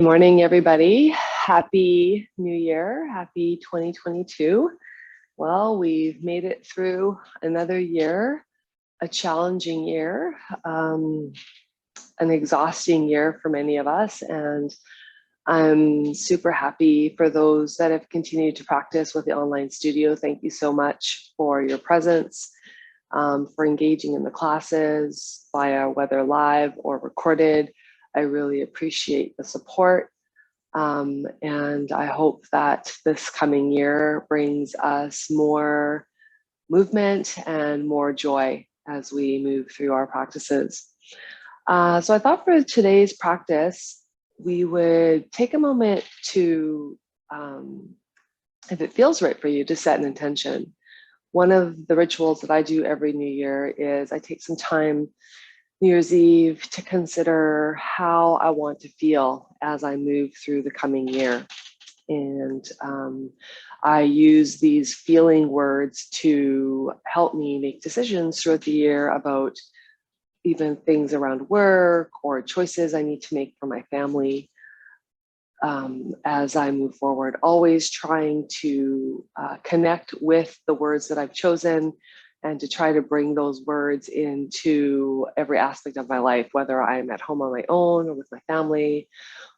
Good morning, everybody. Happy New Year. Happy 2022. Well, we've made it through another year, a challenging year, an exhausting year for many of us. And I'm super happy for those that have continued to practice with the online studio. Thank you so much for your presence, for engaging in the classes via whether live or recorded. I really appreciate the support. And I hope that this coming year brings us more movement and more joy as we move through our practices. So I thought for today's practice, we would take a moment to, if it feels right for you, to set an intention. One of the rituals that I do every New Year is I take some time New Year's Eve to consider how I want to feel as I move through the coming year. And I use these feeling words to help me make decisions throughout the year about even things around work or choices I need to make for my family as I move forward, always trying to connect with the words that I've chosen and to try to bring those words into every aspect of my life, whether I'm at home on my own or with my family,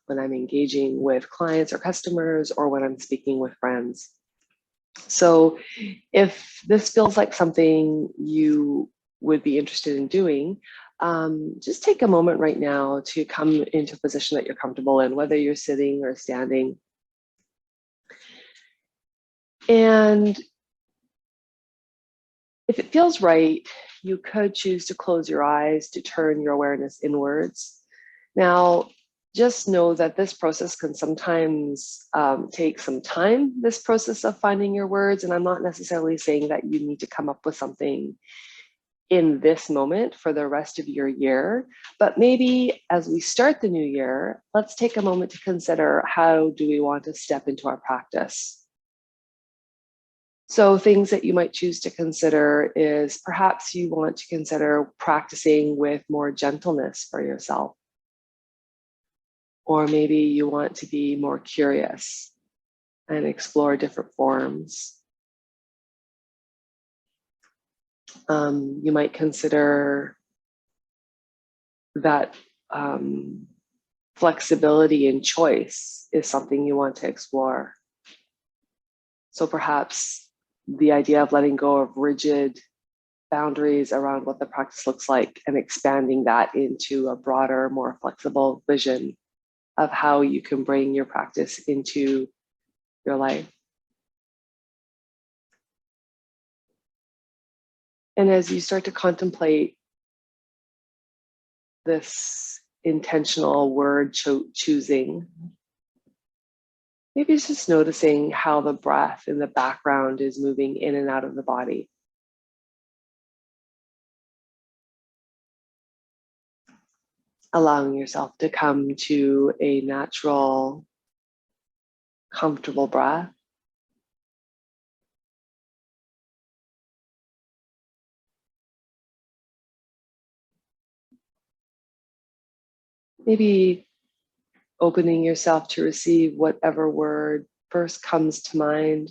when I'm engaging with clients or customers, or when I'm speaking with friends. So if this feels like something you would be interested in doing, just take a moment right now to come into a position that you're comfortable in, whether you're sitting or standing. And if it feels right, you could choose to close your eyes to turn your awareness inwards. Now, just know that this process can sometimes take some time, this process of finding your words. And I'm not necessarily saying that you need to come up with something in this moment for the rest of your year. But maybe as we start the new year, let's take a moment to consider, how do we want to step into our practice? So things that you might choose to consider is perhaps you want to consider practicing with more gentleness for yourself. Or maybe you want to be more curious and explore different forms. You might consider that flexibility and choice is something you want to explore. So perhaps the idea of letting go of rigid boundaries around what the practice looks like and expanding that into a broader, more flexible vision of how you can bring your practice into your life. And as you start to contemplate this intentional word choosing, maybe it's just noticing how the breath in the background is moving in and out of the body. Allowing yourself to come to a natural, comfortable breath. Maybe opening yourself to receive whatever word first comes to mind.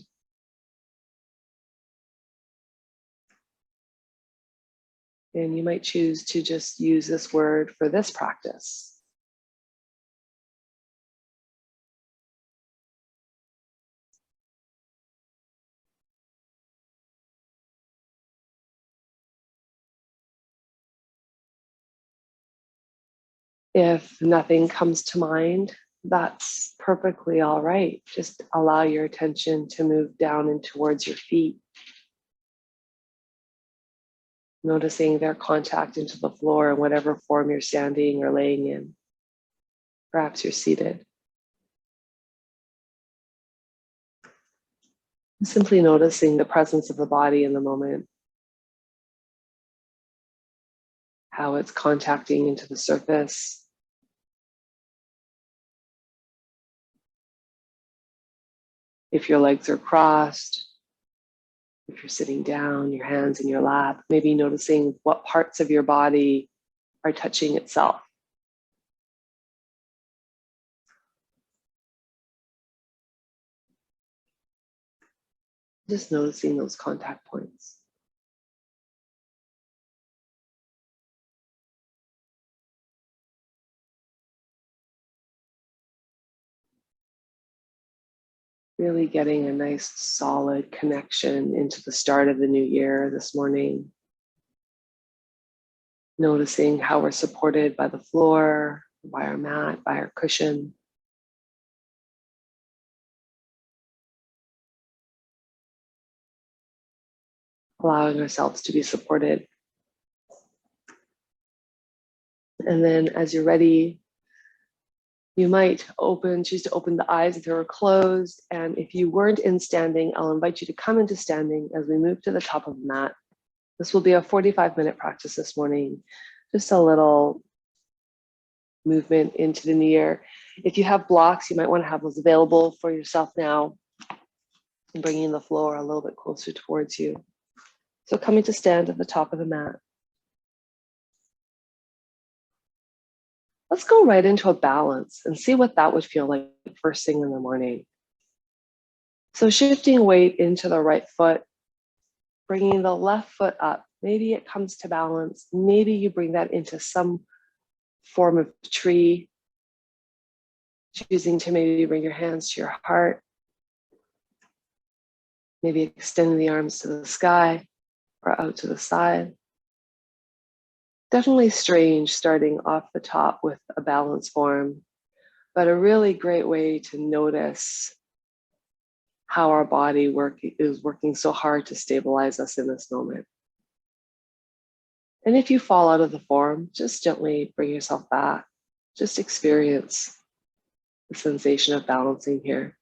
And you might choose to just use this word for this practice. If nothing comes to mind, that's perfectly all right. Just allow your attention to move down and towards your feet, noticing their contact into the floor in whatever form you're standing or laying in. Perhaps you're seated. Simply noticing the presence of the body in the moment, how it's contacting into the surface. If your legs are crossed, if you're sitting down, your hands in your lap, maybe noticing what parts of your body are touching itself. Just noticing those contact points. Really getting a nice solid connection into the start of the new year this morning. Noticing how we're supported by the floor, by our mat, by our cushion. Allowing ourselves to be supported. And then as you're ready, you might choose to open the eyes if they were closed. And if you weren't in standing, I'll invite you to come into standing as we move to the top of the mat. This will be a 45-minute practice this morning. Just a little movement into the new year. If you have blocks, you might want to have those available for yourself now, and bringing the floor a little bit closer towards you. So coming to stand at the top of the mat. Let's go right into a balance and see what that would feel like first thing in the morning. So shifting weight into the right foot, bringing the left foot up. Maybe it comes to balance. Maybe you bring that into some form of tree, choosing to maybe bring your hands to your heart, maybe extending the arms to the sky or out to the side. Definitely strange starting off the top with a balance form, but a really great way to notice how our body is working so hard to stabilize us in this moment. And if you fall out of the form, just gently bring yourself back. Just experience the sensation of balancing here.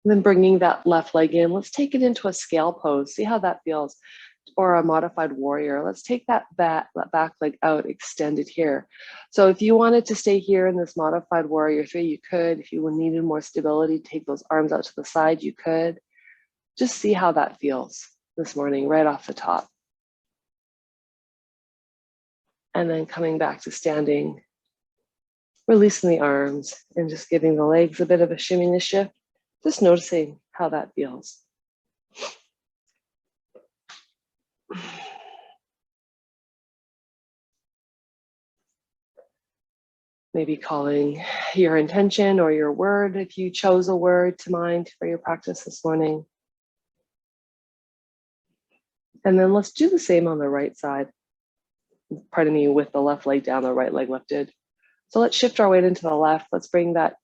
And then bringing that left leg in, let's take it into a scale pose. See how that feels. Or a modified warrior. Let's take that back leg out, extended here. So if you wanted to stay here in this modified warrior 3, you could. If you needed more stability, take those arms out to the side, you could. Just see how that feels this morning, right off the top. And then coming back to standing, releasing the arms and just giving the legs a bit of a shimmy and a shift, just noticing how that feels. Maybe calling your intention or your word if you chose a word to mind for your practice this morning. And then let's do the same on the right side. Pardon me, with the left leg down, the right leg lifted. So let's shift our weight into the left. Let's bring that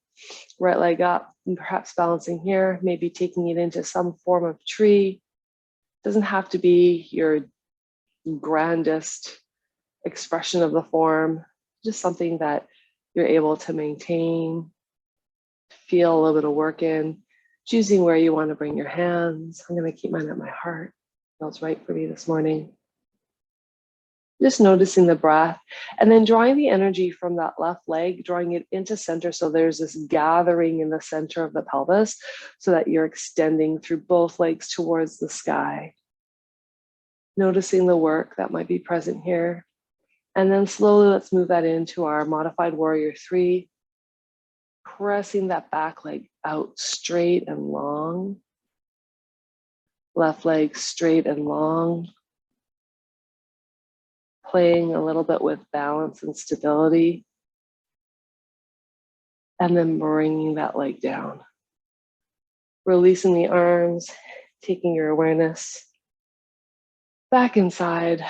right leg up and perhaps balancing here, maybe taking it into some form of tree. Doesn't have to be your grandest expression of the form, just something that you're able to maintain, feel a little bit of work in, choosing where you want to bring your hands. I'm going to keep mine at my heart. Feels right for me this morning. Just noticing the breath and then drawing the energy from that left leg, drawing it into center. So there's this gathering in the center of the pelvis so that you're extending through both legs towards the sky. Noticing the work that might be present here. And then slowly let's move that into our modified warrior 3. Pressing that back leg out straight and long. Left leg straight and long. Playing a little bit with balance and stability. And then bringing that leg down. Releasing the arms, taking your awareness back inside,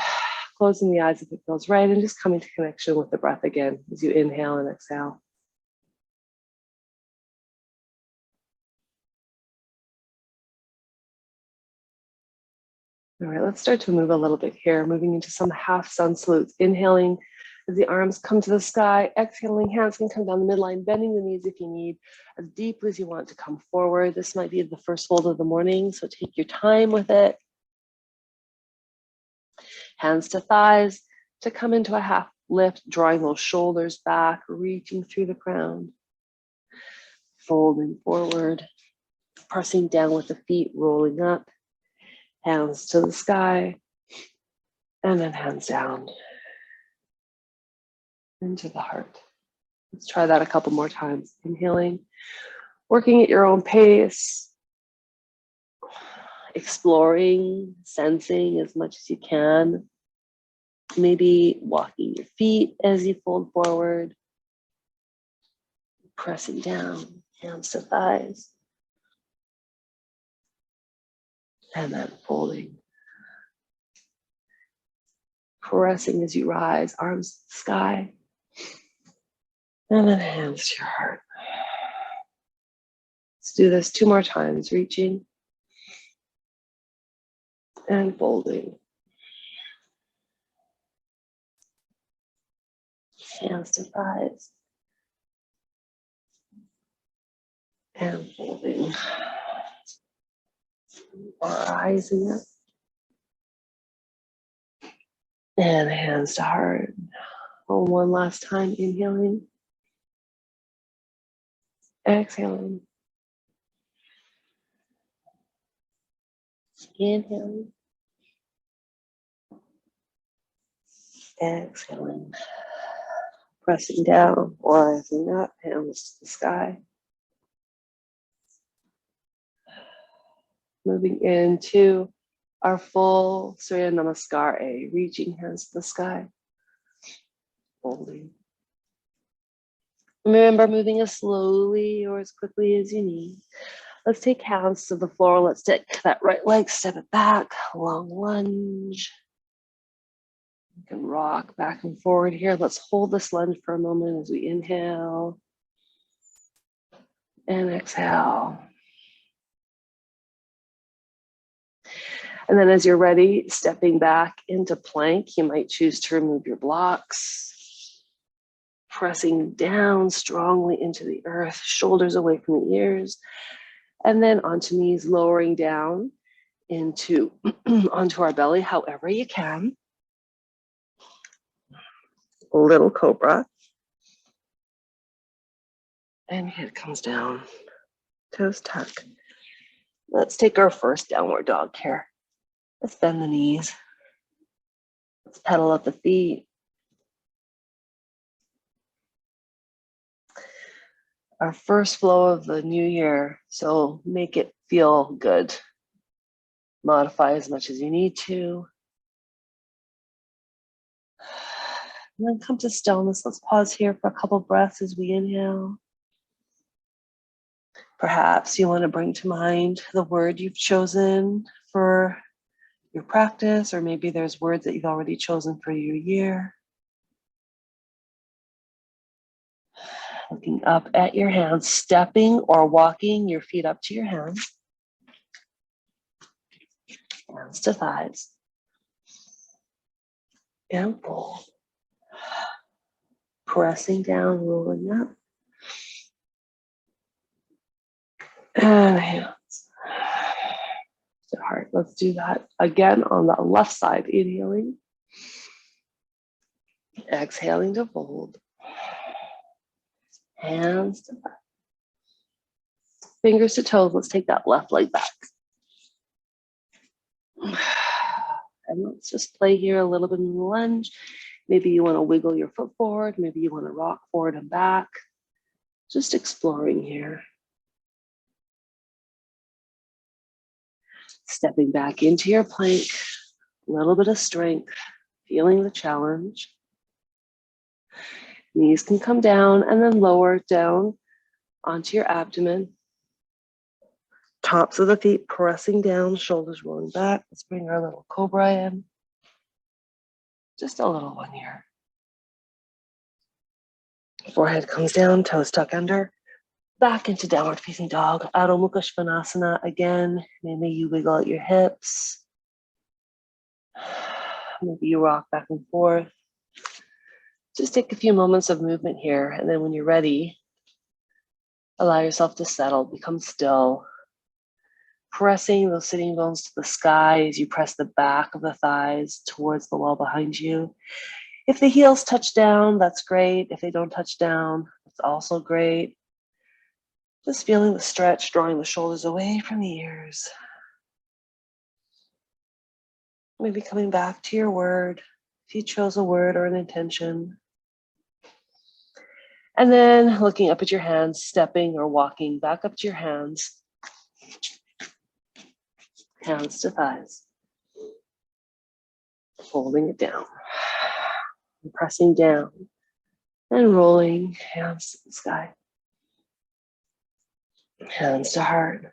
closing the eyes if it feels right, and just coming to connection with the breath again as you inhale and exhale. All right, let's start to move a little bit here, moving into some half sun salutes. Inhaling as the arms come to the sky, exhaling, hands can come down the midline, bending the knees if you need, as deeply as you want to come forward. This might be the first fold of the morning, so take your time with it. Hands to thighs to come into a half lift, drawing those shoulders back, reaching through the crown. Folding forward, pressing down with the feet, rolling up. Hands to the sky, and then hands down into the heart. Let's try that a couple more times. Inhaling, working at your own pace, exploring, sensing as much as you can. Maybe walking your feet as you fold forward, pressing down, hands to thighs, and then folding. Pressing as you rise, arms to the sky, and then hands to your heart. Let's do this 2 more times, reaching and folding. Hands to thighs and folding. Rising up. And hands to heart. One last time, inhaling. Exhaling. Inhaling. Exhaling. Pressing down, rising up, hands to the sky. Moving into our full Surya Namaskar A, reaching hands to the sky. Folding. Remember, moving as slowly or as quickly as you need. Let's take hands to the floor. Let's take that right leg, step it back, long lunge. You can rock back and forward here. Let's hold this lunge for a moment as we inhale and exhale. And then as you're ready, stepping back into plank, you might choose to remove your blocks, pressing down strongly into the earth, shoulders away from the ears, and then onto knees, lowering down into onto our belly, however you can. A little cobra. And head comes down, toes tuck. Let's take our first downward dog here. Let's bend the knees. Let's pedal up the feet. Our first flow of the new year, so make it feel good. Modify as much as you need to. And then come to stillness. Let's pause here for a couple breaths as we inhale. Perhaps you want to bring to mind the word you've chosen for your practice, or maybe there's words that you've already chosen for your year. Looking up at your hands, stepping or walking your feet up to your hands. Hands to thighs. And fold. Pressing down, rolling up. And hands to heart. Let's do that again on the left side. Inhaling. Exhaling to fold. Hands to thighs. Fingers to toes. Let's take that left leg back. And let's just play here a little bit in the lunge. Maybe you want to wiggle your foot forward. Maybe you want to rock forward and back. Just exploring here. Stepping back into your plank. A little bit of strength. Feeling the challenge. Knees can come down and then lower down onto your abdomen. Tops of the feet pressing down, shoulders rolling back. Let's bring our little cobra in. Just a little one here. Forehead comes down, toes tuck under. Back into downward facing dog. Adho Mukha Svanasana again. Maybe you wiggle at your hips. Maybe you rock back and forth. Just take a few moments of movement here, and then when you're ready, allow yourself to settle, become still. Pressing those sitting bones to the sky as you press the back of the thighs towards the wall behind you. If the heels touch down, that's great. If they don't touch down, it's also great. Just feeling the stretch, drawing the shoulders away from the ears. Maybe coming back to your word, if you chose a word or an intention. And then looking up at your hands, stepping or walking back up to your hands. Hands to thighs. Folding it down. And pressing down. And rolling, hands to the sky. Hands to heart.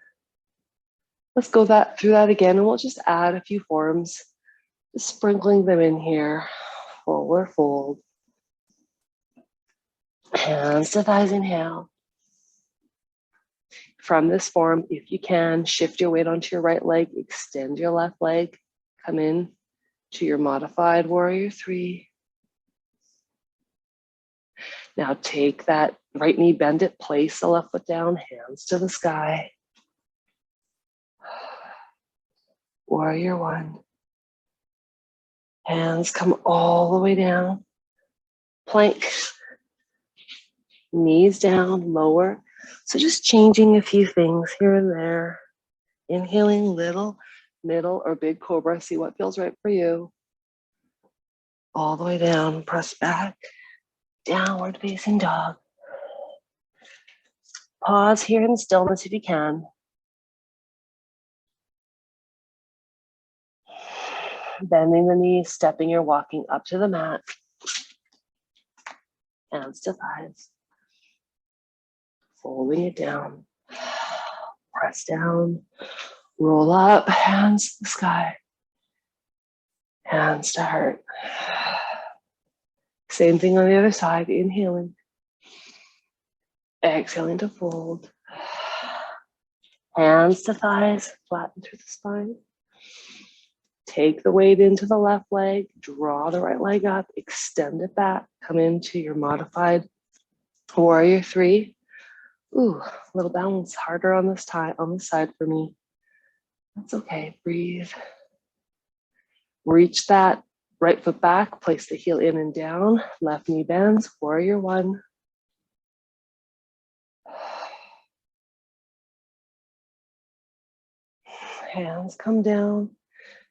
Let's go through that again, and we'll just add a few forms, just sprinkling them in here. Forward fold. Hands to thighs, inhale. From this form, if you can, shift your weight onto your right leg, extend your left leg, come in to your modified warrior three. Now take that right knee, bend it, place the left foot down, hands to the sky. Warrior one. Hands come all the way down. Plank. Knees down, lower. So just changing a few things here and there. Inhaling little, middle, or big cobra. See what feels right for you. All the way down, press back. Downward facing dog. Pause here in stillness if you can. Bending the knees, stepping or walking up to the mat. Hands to thighs. Folding it down. Press down. Roll up, hands to the sky. Hands to heart. Same thing on the other side, inhaling. Exhaling to fold. Hands to thighs, flatten through the spine. Take the weight into the left leg, draw the right leg up, extend it back, come into your modified warrior three. Ooh, a little balance, harder on this side for me. That's okay, breathe. Reach that right foot back, place the heel in and down, left knee bends, warrior one. Hands come down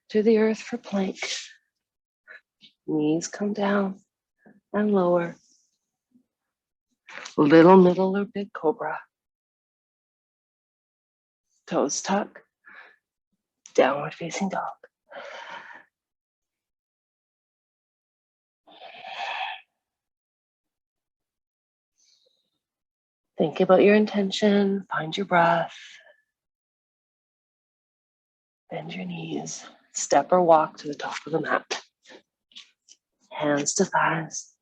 to the earth for plank. Knees come down and lower. Little, middle, or big cobra. Toes tuck. Downward facing dog. Think about your intention. Find your breath. Bend your knees. Step or walk to the top of the mat. Hands to thighs.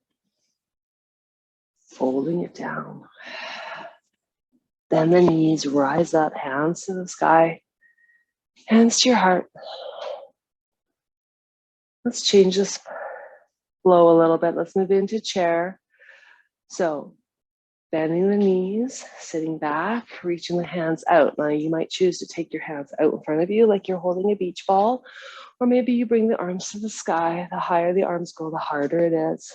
Folding it down. Bend the knees, rise up, hands to the sky. Hands to your heart. Let's change this flow a little bit. Let's move into chair. So bending the knees, sitting back, reaching the hands out. Now you might choose to take your hands out in front of you like you're holding a beach ball, or maybe you bring the arms to the sky. The higher the arms go, the harder it is.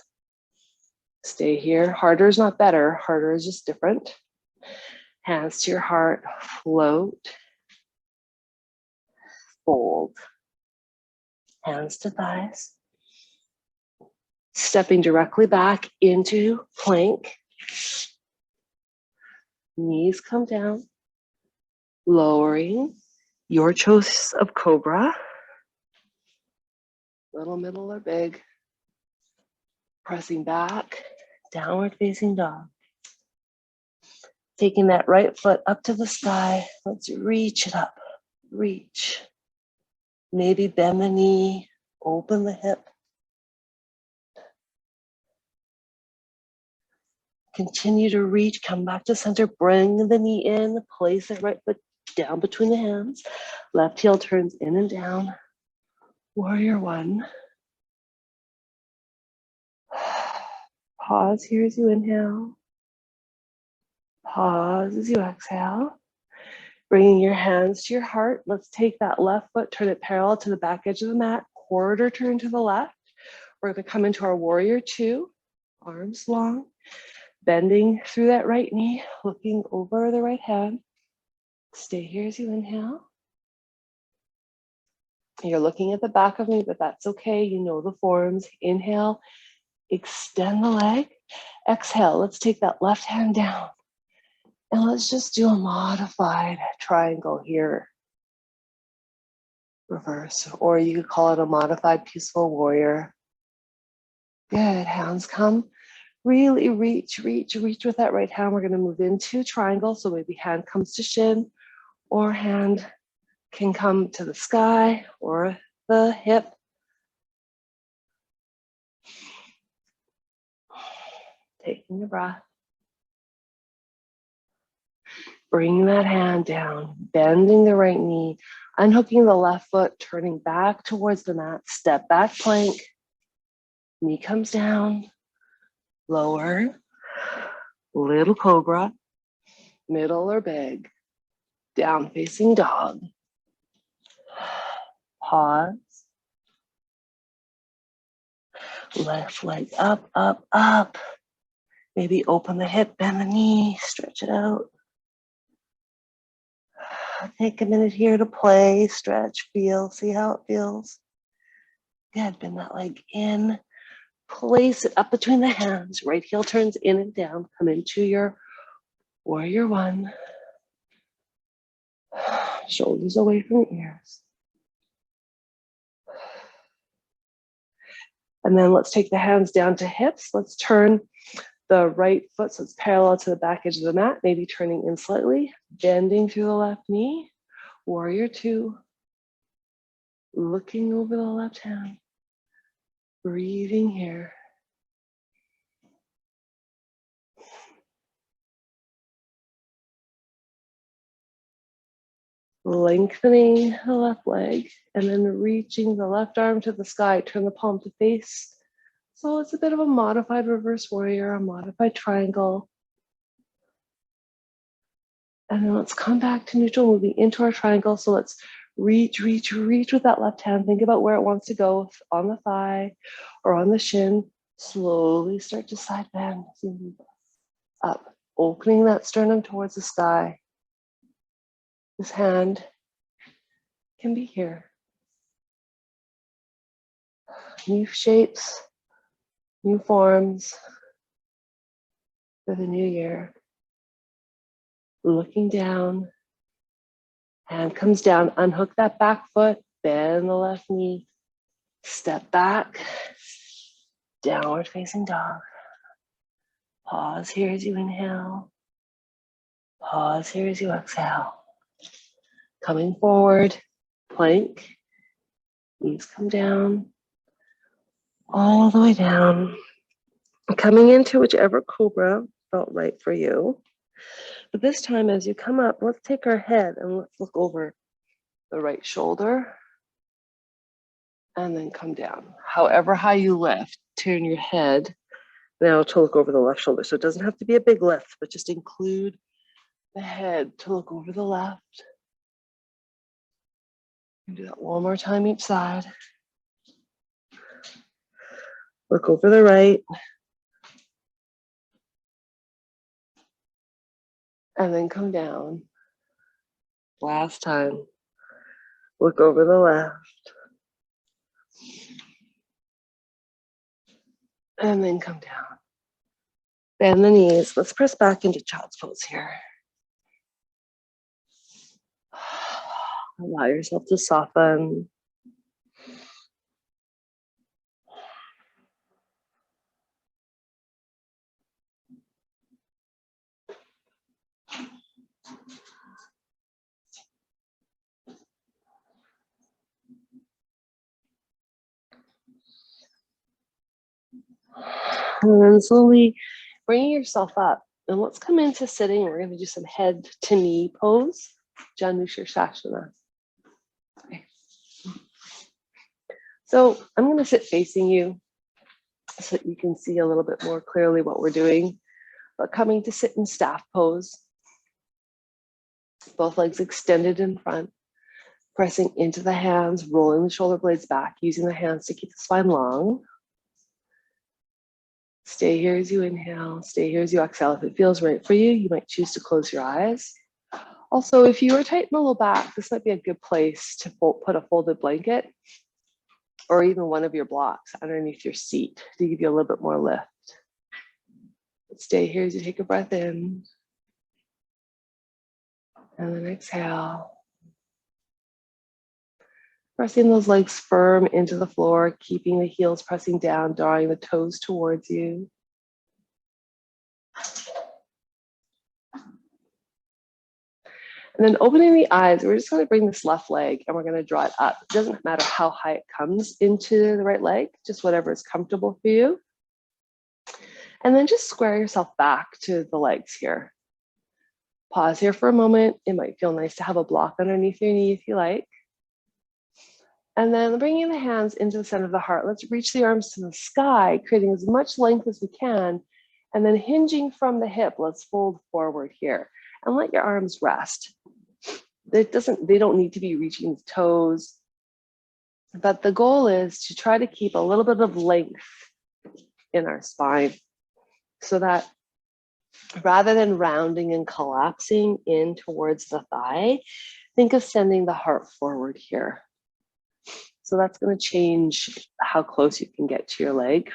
Stay here. Harder is not better. Harder is just different. Hands to your heart, float, fold. Hands to thighs. Stepping directly back into plank. Knees come down. Lowering. Your choice of cobra. Little, middle, or big. Pressing back. Downward facing dog. Taking that right foot up to the sky. Let's reach it up. Reach. Maybe bend the knee. Open the hip. Continue to reach, come back to center, bring the knee in, place the right foot down between the hands. Left heel turns in and down. Warrior one. Pause here as you inhale. Pause as you exhale. Bringing your hands to your heart. Let's take that left foot, turn it parallel to the back edge of the mat, quarter turn to the left. We're going to come into our warrior two, arms long. Bending through that right knee, looking over the right hand. Stay here as you inhale. You're looking at the back of me, but that's okay. You know the forms. Inhale, extend the leg. Exhale, let's take that left hand down. And let's just do a modified triangle here. reverse, or you could call it a modified peaceful warrior. Good, hands come. Really reach with that right hand. We're going to move into triangle. So maybe hand comes to shin, or hand can come to the sky or the hip. Taking a breath. Bringing that hand down, bending the right knee, unhooking the left foot, turning back towards the mat, step back plank. Knee comes down, lower, little cobra, middle or big, down facing dog. Pause. Left leg up, up, up. Maybe open the hip, bend the knee, stretch it out. Take a minute here to play, stretch, feel, see how it feels. Good, bend that leg in. Place it up between the hands. Right heel turns in and down. Come into your warrior one. Shoulders away from the ears. And then let's take the hands down to hips. Let's turn the right foot so it's parallel to the back edge of the mat, maybe turning in slightly, bending through the left knee. Warrior two. Looking over the left hand. Breathing here. Lengthening the left leg and then reaching the left arm to the sky. Turn the palm to face. So it's a bit of a modified reverse warrior, a modified triangle. And then let's come back to neutral, moving into our triangle. So let's reach with that left hand. Think about where it wants to go, on the thigh or on the shin. Slowly start to side bend. Up, opening that sternum towards the sky. This hand can be here. New shapes, new forms for the new year. Looking down, hand comes down, unhook that back foot, bend the left knee, step back, downward facing dog. Pause here as you inhale. Pause here as you exhale. Coming forward, plank, knees come down, all the way down. Coming into whichever cobra felt right for you. But this time as you come up, let's take our head and let's look over the right shoulder and then come down. However high you lift, turn your head now to look over the left shoulder. So it doesn't have to be a big lift, but just include the head to look over the left. And do that one more time each side. Look over the right. And then come down. Last time. Look over the left. And then come down. Bend the knees. Let's press back into child's pose here. Allow yourself to soften. And then slowly bringing yourself up. And let's come into sitting. We're going to do some head to knee pose. Janushirshasana. Okay. So I'm going to sit facing you so that you can see a little bit more clearly what we're doing. But coming to sit in staff pose. Both legs extended in front. Pressing into the hands, rolling the shoulder blades back, using the hands to keep the spine long. Stay here as you inhale, stay here as you exhale. If it feels right for you, you might choose to close your eyes. Also, if you are tight in the low back, this might be a good place to put a folded blanket or even one of your blocks underneath your seat to give you a little bit more lift. But stay here as you take a breath in and then exhale. Pressing those legs firm into the floor, keeping the heels pressing down, drawing the toes towards you. And then opening the eyes, we're just going to bring this left leg and we're going to draw it up. It doesn't matter how high it comes into the right leg, just whatever is comfortable for you. And then just square yourself back to the legs here. Pause here for a moment. It might feel nice to have a block underneath your knee if you like. And then bringing the hands into the center of the heart, let's reach the arms to the sky, creating as much length as we can. And then hinging from the hip, let's fold forward here and let your arms rest. They don't need to be reaching the toes, but the goal is to try to keep a little bit of length in our spine so that rather than rounding and collapsing in towards the thigh, think of sending the heart forward here. So that's going to change how close you can get to your leg.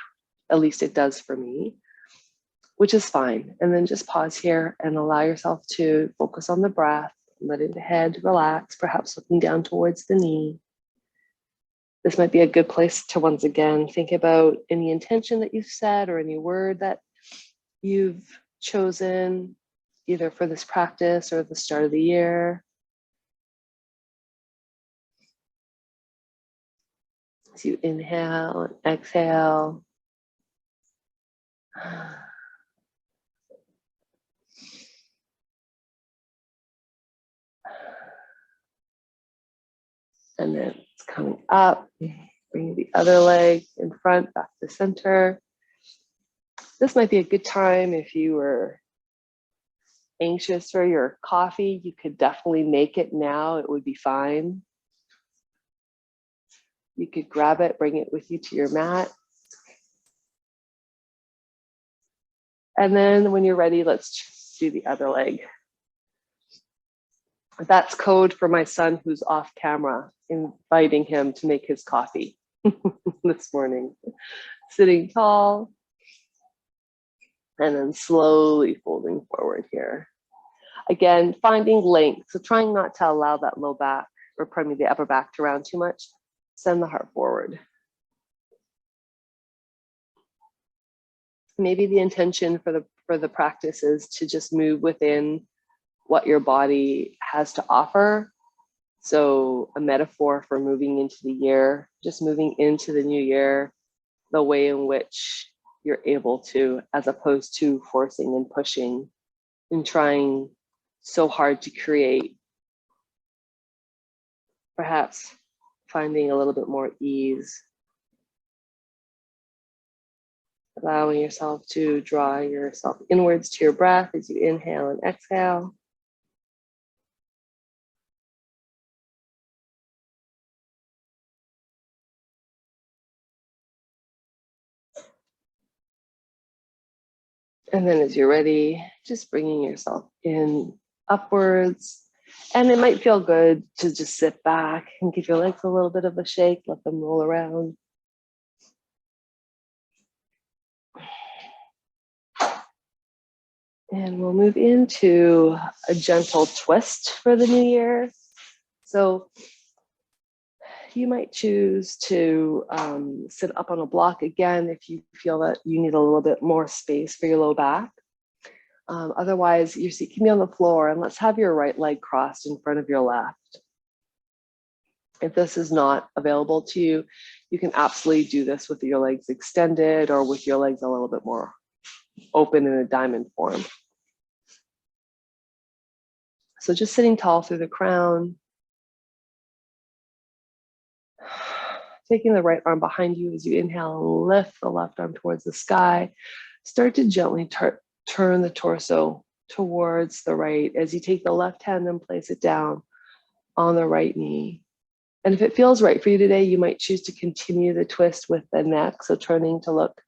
At least it does for me, which is fine. And then just pause here and allow yourself to focus on the breath, letting the head relax, perhaps looking down towards the knee. This might be a good place to once again think about any intention that you've said or any word that you've chosen, either for this practice or the start of the year. As you inhale and exhale. And then it's coming up, bring the other leg in front, back to center. This might be a good time if you were anxious for your coffee. You could definitely make it now. It would be fine. You could grab it, bring it with you to your mat. And then when you're ready, let's do the other leg. That's code for my son who's off camera, inviting him to make his coffee this morning. Sitting tall and then slowly folding forward here. Again, finding length. So trying not to allow that low back, or pardon me, the upper back to round too much. Send the heart forward. Maybe the intention for the practice is to just move within what your body has to offer. So a metaphor for moving into the year, just moving into the new year, the way in which you're able to, as opposed to forcing and pushing and trying so hard to create. Perhaps finding a little bit more ease. Allowing yourself to draw yourself inwards to your breath as you inhale and exhale. And then as you're ready, just bringing yourself in upwards. And it might feel good to just sit back and give your legs a little bit of a shake, let them roll around. And we'll move into a gentle twist for the new year. So you might choose to sit up on a block again if you feel that you need a little bit more space for your low back. Otherwise, your seat can be on the floor, and let's have your right leg crossed in front of your left. If this is not available to you, you can absolutely do this with your legs extended or with your legs a little bit more open in a diamond form. So just sitting tall through the crown, taking the right arm behind you as you inhale, lift the left arm towards the sky. Start to gently turn the torso towards the right as you take the left hand and place it down on the right knee. And if it feels right for you today, you might choose to continue the twist with the neck. So turning to look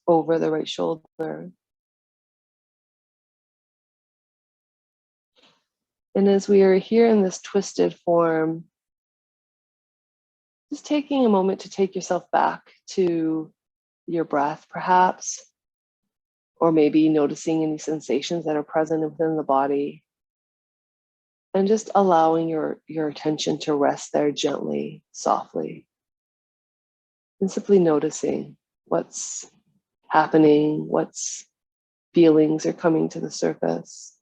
over the right shoulder. And as we are here in this twisted form, just taking a moment to take yourself back to your breath, perhaps, or maybe noticing any sensations that are present within the body. And just allowing your attention to rest there gently, softly, and simply noticing what's happening, what's feelings are coming to the surface.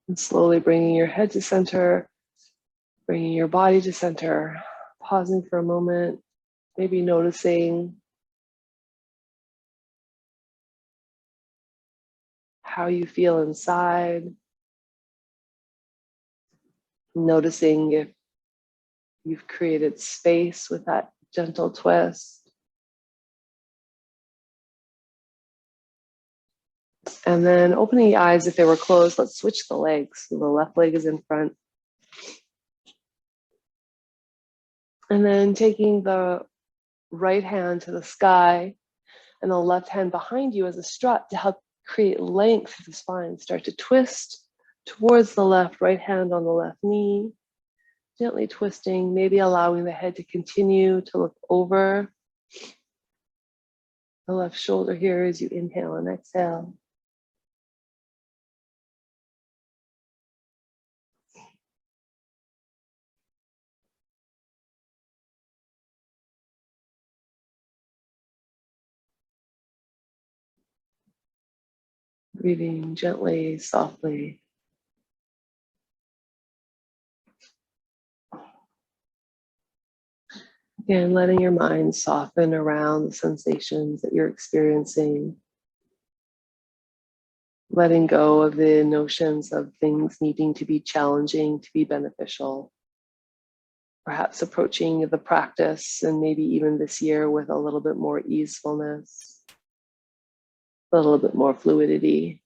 And slowly bringing your head to center, bringing your body to center, pausing for a moment, maybe noticing how you feel inside, noticing if you've created space with that gentle twist. And then opening the eyes if they were closed, let's switch the legs. So the left leg is in front. And then taking the right hand to the sky and the left hand behind you as a strut to help create length of the spine. Start to twist towards the left, right hand on the left knee, gently twisting, maybe allowing the head to continue to look over the left shoulder here as you inhale and exhale. Breathing gently, softly. Again, letting your mind soften around the sensations that you're experiencing. Letting go of the notions of things needing to be challenging to be beneficial. Perhaps approaching the practice and maybe even this year with a little bit more easefulness, a little bit more fluidity.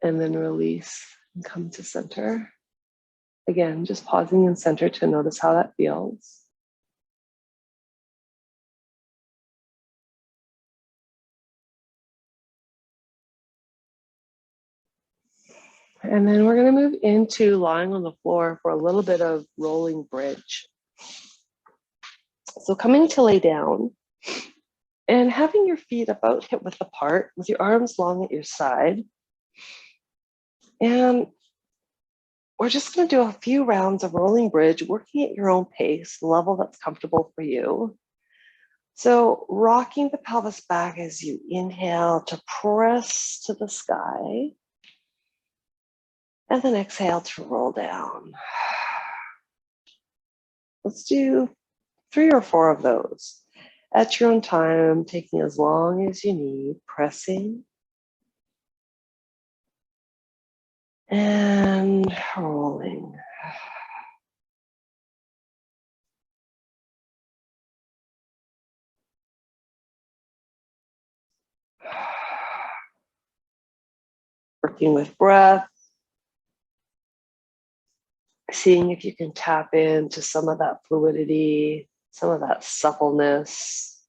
And then release and come to center. Again, just pausing in center to notice how that feels. And then we're going to move into lying on the floor for a little bit of rolling bridge. So coming to lay down and having your feet about hip width apart with your arms long at your side. And we're just going to do a few rounds of rolling bridge, working at your own pace, level that's comfortable for you. So rocking the pelvis back as you inhale to press to the sky. And then exhale to roll down. Let's do 3 or 4 of those. At your own time, taking as long as you need, pressing. And rolling. Working with breath. Seeing if you can tap into some of that fluidity, some of that suppleness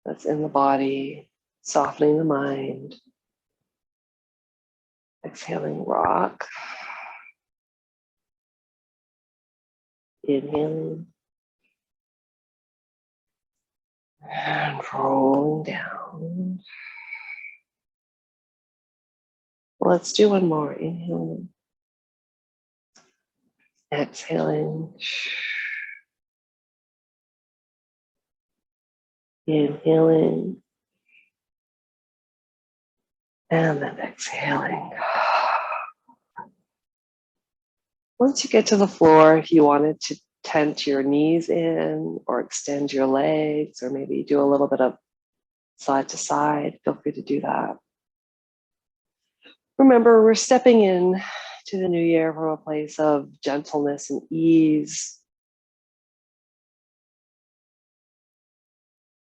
that's in the body, softening the mind. Exhaling, rock. Inhaling. And rolling down. Let's do one more. Inhaling. Exhaling. Inhaling. And then exhaling. Once you get to the floor, if you wanted to tent your knees in or extend your legs or maybe do a little bit of side to side, feel free to do that. Remember, we're stepping in to the new year from a place of gentleness and ease.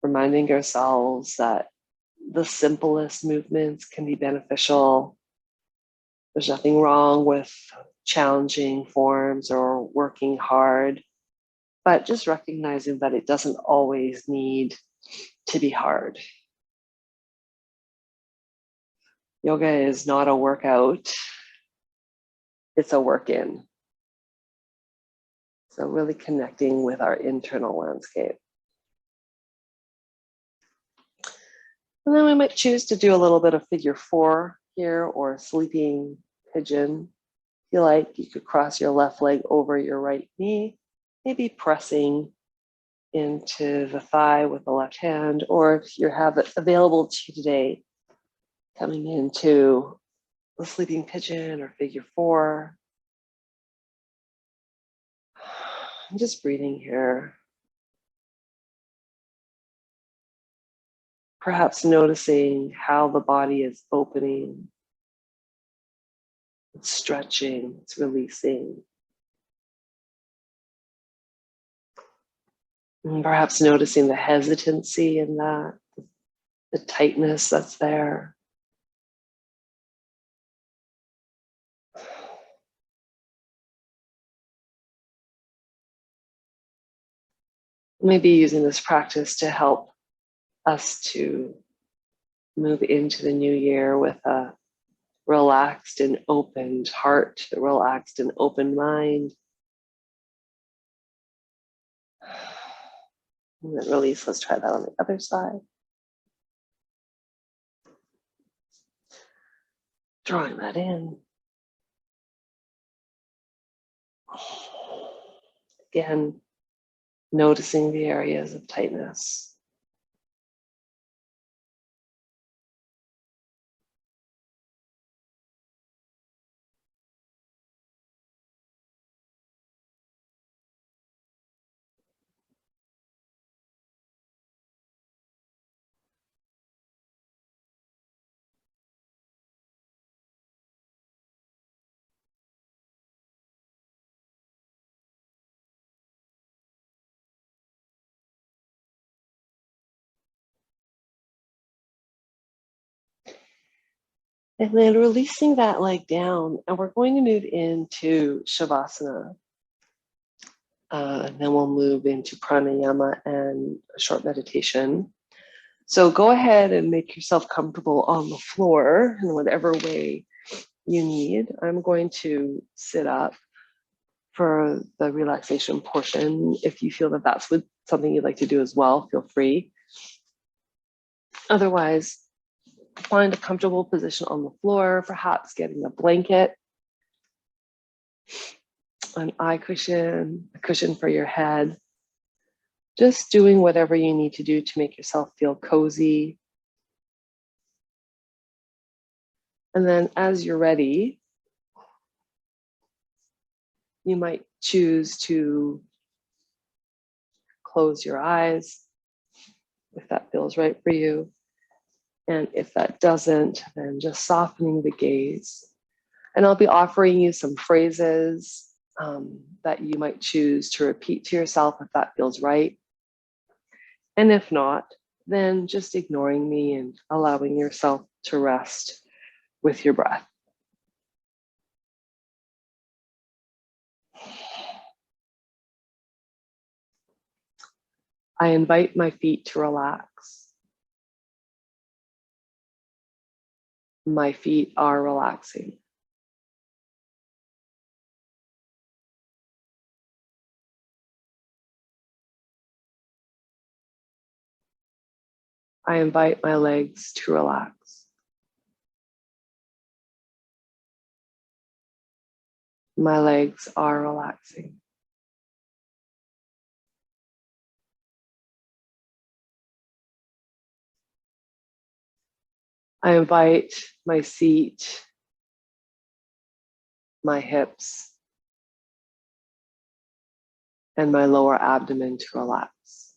Reminding ourselves that the simplest movements can be beneficial. There's nothing wrong with challenging forms or working hard, but just recognizing that it doesn't always need to be hard. Yoga is not a workout, it's a work in. So really connecting with our internal landscape. And then we might choose to do a little bit of figure 4 here, or sleeping pigeon. If you like, you could cross your left leg over your right knee, maybe pressing into the thigh with the left hand, or if you have it available to you today, coming into the sleeping pigeon or figure 4. I'm just breathing here. Perhaps noticing how the body is opening, it's stretching, it's releasing. And perhaps noticing the hesitancy in that, the tightness that's there. Maybe using this practice to help us to move into the new year with a relaxed and opened heart, a relaxed and open mind. And then release. Let's try that on the other side. Drawing that in. Again, noticing the areas of tightness. And then releasing that leg down, and we're going to move into Shavasana. And then we'll move into pranayama and a short meditation. So go ahead and make yourself comfortable on the floor in whatever way you need. I'm going to sit up for the relaxation portion. If you feel that that's something you'd like to do as well, feel free. Otherwise, find a comfortable position on the floor, perhaps getting a blanket, an eye cushion, a cushion for your head. Just doing whatever you need to do to make yourself feel cozy. And then as you're ready, you might choose to close your eyes if that feels right for you. And if that doesn't, then just softening the gaze. And I'll be offering you some phrases that you might choose to repeat to yourself if that feels right. And if not, then just ignoring me and allowing yourself to rest with your breath. I invite my feet to relax. My feet are relaxing. I invite my legs to relax. My legs are relaxing. I invite my seat, my hips, and my lower abdomen to relax.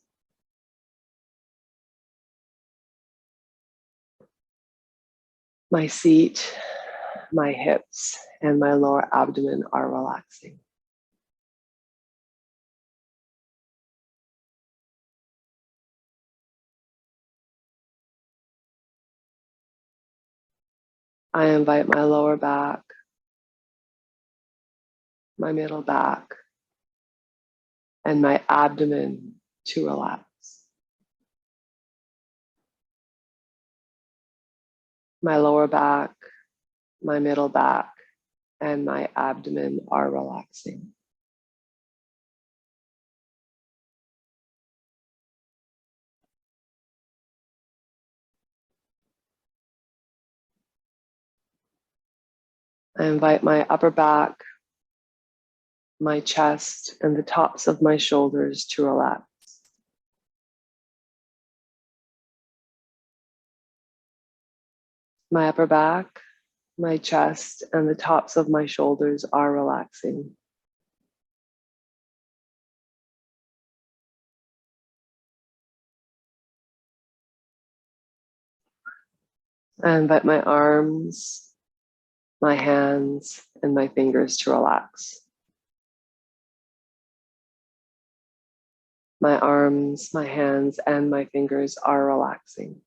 My seat, my hips, and my lower abdomen are relaxing. I invite my lower back, my middle back, and my abdomen to relax. My lower back, my middle back, and my abdomen are relaxing. I invite my upper back, my chest, and the tops of my shoulders to relax. My upper back, my chest, and the tops of my shoulders are relaxing. I invite my arms, my hands, and my fingers to relax. My arms, my hands, and my fingers are relaxing.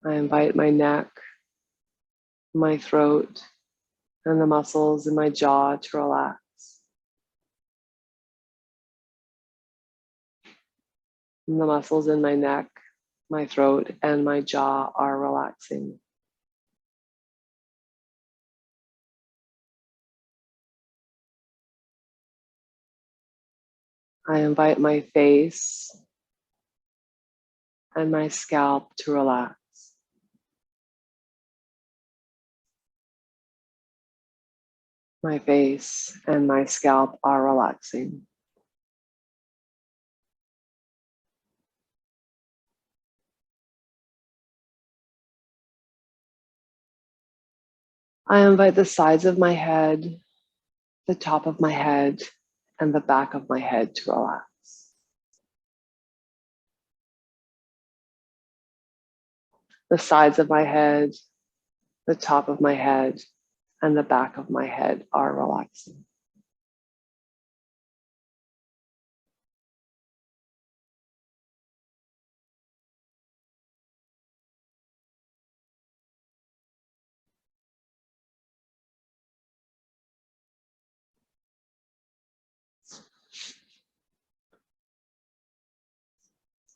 I invite my neck, my throat, and the muscles in my jaw to relax. And the muscles in my neck, my throat, and my jaw are relaxing. I invite my face and my scalp to relax. My face and my scalp are relaxing. I invite the sides of my head, the top of my head, and the back of my head to relax. The sides of my head, the top of my head, and the back of my head are relaxing.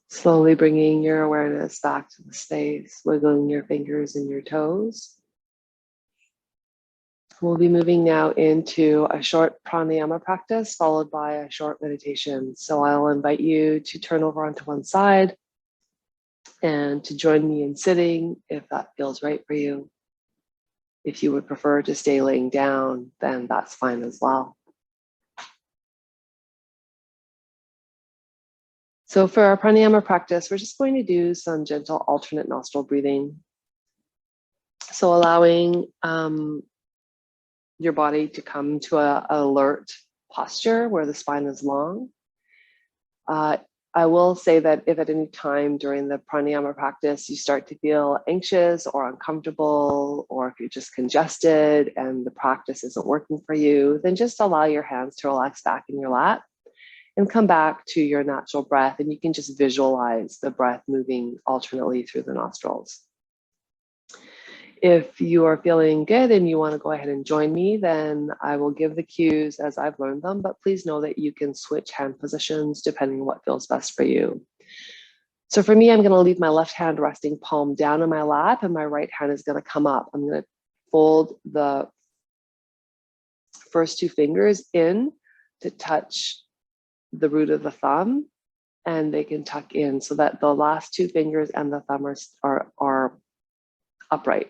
Slowly bringing your awareness back to the space, wiggling your fingers and your toes. We'll be moving now into a short pranayama practice followed by a short meditation. So I'll invite you to turn over onto one side and to join me in sitting if that feels right for you. If you would prefer to stay laying down, then that's fine as well. So for our pranayama practice, we're just going to do some gentle alternate nostril breathing. So allowing your body to come to an alert posture where the spine is long. I will say that if at any time during the pranayama practice you start to feel anxious or uncomfortable, or if you're just congested and the practice isn't working for you, then just allow your hands to relax back in your lap and come back to your natural breath. And you can just visualize the breath moving alternately through the nostrils. If you are feeling good and you want to go ahead and join me, then I will give the cues as I've learned them, but please know that you can switch hand positions depending on what feels best for you. So for me, I'm going to leave my left hand resting palm down in my lap and my right hand is going to come up. I'm going to fold the first two fingers in to touch the root of the thumb, and they can tuck in so that the last two fingers and the thumb are upright.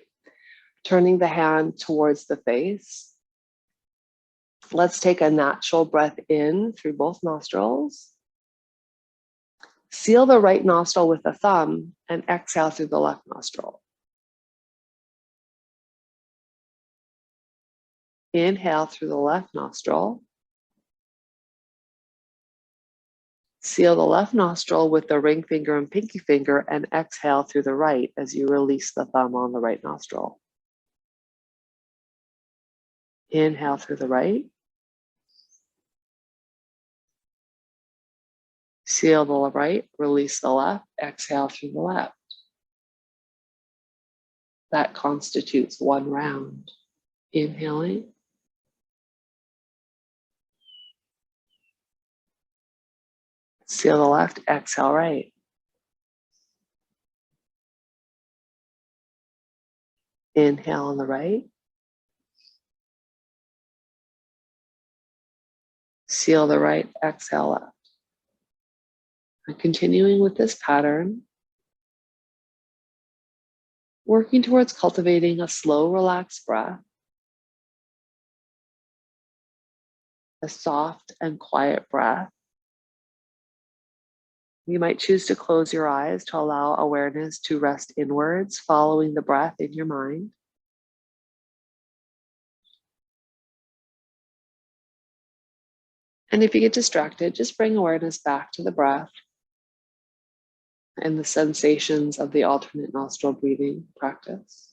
Turning the hand towards the face. Let's take a natural breath in through both nostrils. Seal the right nostril with the thumb and exhale through the left nostril. Inhale through the left nostril. Seal the left nostril with the ring finger and pinky finger and exhale through the right as you release the thumb on the right nostril. Inhale through the right. Seal the right, release the left, exhale through the left. That constitutes one round. Inhaling. Seal the left, exhale right. Inhale on the right. Seal the right, exhale left. And continuing with this pattern, working towards cultivating a slow, relaxed breath, a soft and quiet breath. You might choose to close your eyes to allow awareness to rest inwards, following the breath in your mind. And if you get distracted, just bring awareness back to the breath and the sensations of the alternate nostril breathing practice.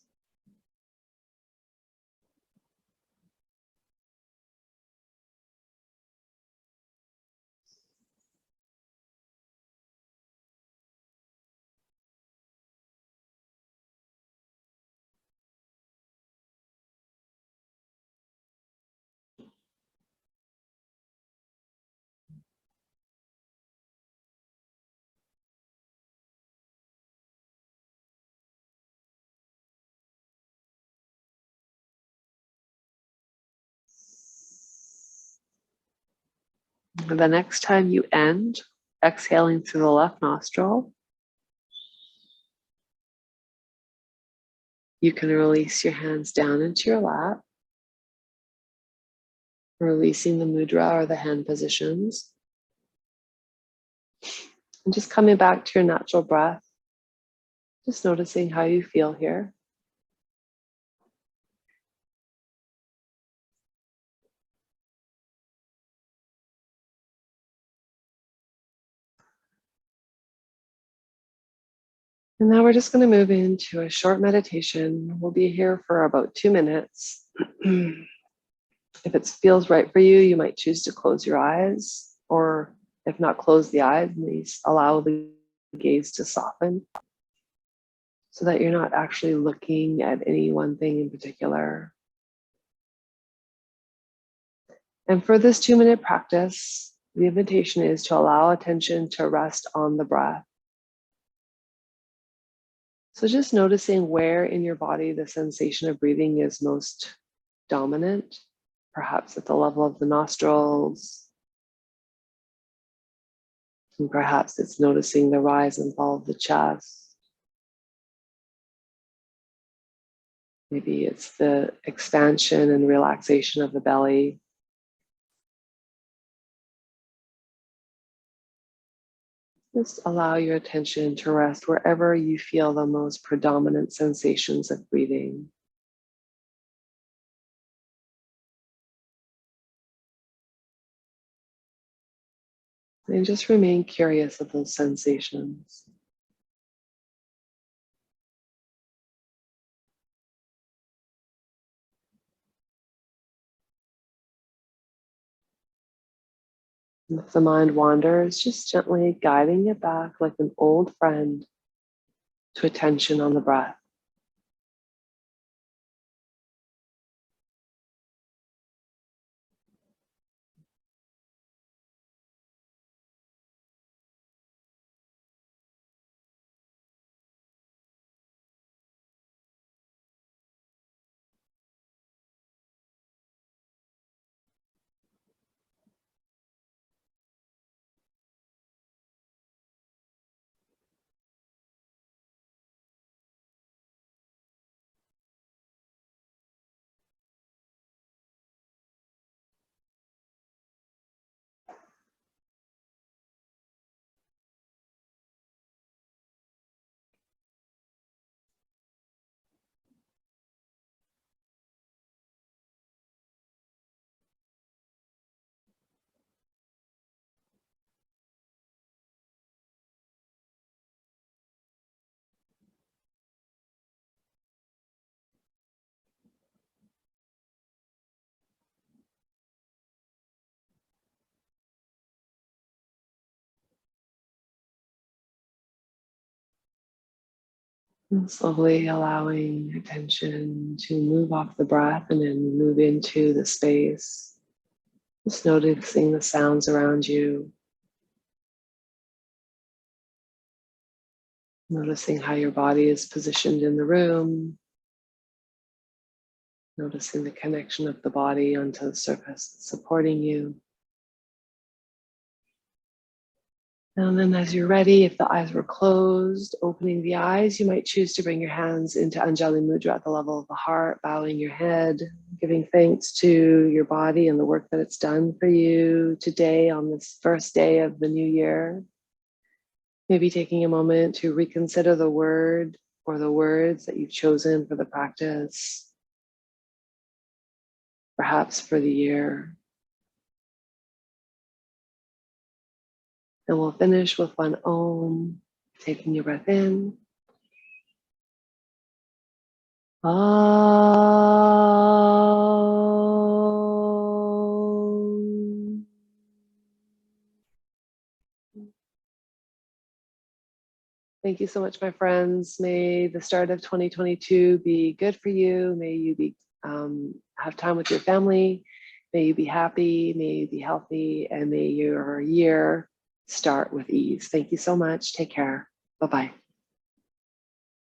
And the next time you end, exhaling through the left nostril, you can release your hands down into your lap, releasing the mudra or the hand positions, and just coming back to your natural breath, just noticing how you feel here. And now we're just going to move into a short meditation. We'll be here for about 2 minutes. If it feels right for you, you might choose to close your eyes, or if not, close the eyes and allow the gaze to soften so that you're not actually looking at any one thing in particular. And for this 2-minute practice, the invitation is to allow attention to rest on the breath. So just noticing where in your body the sensation of breathing is most dominant, perhaps at the level of the nostrils, and perhaps it's noticing the rise and fall of the chest. Maybe it's the expansion and relaxation of the belly. Just allow your attention to rest wherever you feel the most predominant sensations of breathing. And just remain curious of those sensations. And if the mind wanders, just gently guiding it back like an old friend to attention on the breath. And slowly allowing attention to move off the breath and then move into the space. Just noticing the sounds around you. Noticing how your body is positioned in the room. Noticing the connection of the body onto the surface supporting you. And then as you're ready, if the eyes were closed, opening the eyes, you might choose to bring your hands into Anjali Mudra at the level of the heart, bowing your head, giving thanks to your body and the work that it's done for you today on this first day of the new year. Maybe taking a moment to reconsider the word or the words that you've chosen for the practice, perhaps for the year. And we'll finish with one Om, taking your breath in. Om. Thank you so much, my friends. May the start of 2022 be good for you. May you be have time with your family. May you be happy. May you be healthy, and may your year start with ease. Thank you so much. Take care. Bye-bye.